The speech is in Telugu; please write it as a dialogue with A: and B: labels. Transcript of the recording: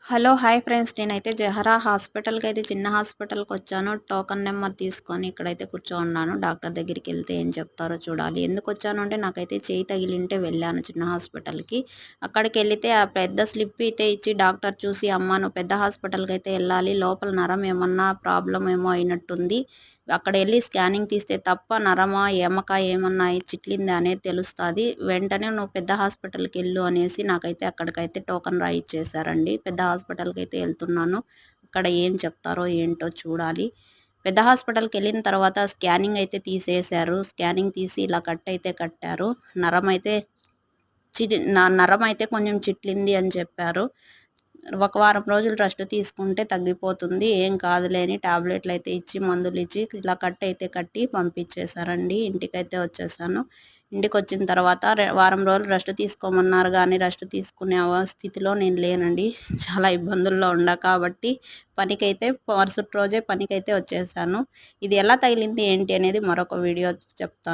A: హలో! Hi friends. నేనైతే జహరా హాస్పిటల్‌కైతే చిన్న హాస్పిటల్‌కొచ్చాను. టోకెన్ నెంబర్ తీసుకొని ఇక్కడైతే కూర్చోనున్నాను. డాక్టర్ దగ్గరికెళ్తే ఏం చెప్తారో చూడాలి. ఎందుకొచ్చాను అంటే నాకైతే చెయ్యి తగిలింటే వెళ్ళాను చిన్న హాస్పిటల్‌కి. అక్కడికెళ్లితే ఆ పెద్ద స్లిప్ అయితే ఇచ్చి డాక్టర్ చూసి, "అమ్మ నువ్వు పెద్ద హాస్పిటల్‌కైతే ఎళ్ళాలి. లోపల నరం ఏమన్నా ప్రాబ్లమ్ ఏమో అయినట్టుంది. అక్కడెళ్లి స్కానింగ్ తీస్తే తప్ప నరమా, ఎమక ఏమన్నా చిట్లిందా అనేది తెలుస్తాది. వెంటనే నువ్వు పెద్ద హాస్పిటల్‌కెళ్ళు" అనేసి నాకైతే అక్కడికైతే టోకెన్ రాయిచ్చేశారండి. పెద్ద హాస్పిటల్‌కైతే ఎళ్తున్నాను. అక్కడ ఏం చెప్తారో ఏంటో చూడాలి. పెద్ద హాస్పిటల్‌కెళ్ళిన తర్వాత స్కానింగ్ అయితే తీసేశారు. స్కానింగ్ తీసి ఇలా కట్టయితే కట్టారు. నరమైతే నరమైతే కొంచెం చిట్లింది అని చెప్పారు. ఒక వారం రోజులు రెస్ట్ తీసుకుంటే తగ్గిపోతుంది. ఏం కాదులే అని టాబ్లెట్‌లయితే ఇచ్చి, మందులిచ్చి ఇలా కట్టయితే కట్టి పంపించేశారండి. ఇంటికైతే వచ్చేసాను. ఇంటికొచ్చిన తర్వాత వారం రోజులు రెస్ట్ తీసుకోమన్నారు గానీ, రెస్ట్ తీసుకునే స్థితిలో నేను లేనండి. చాలా ఇబ్బందుల్లో ఉండా కాబట్టి పనికైతే మరుసటి రోజే పనికైతే వచ్చేసాను. ఇది ఎలా తగిలింది ఏంటి అనేది మరొక వీడియో చెప్తాను.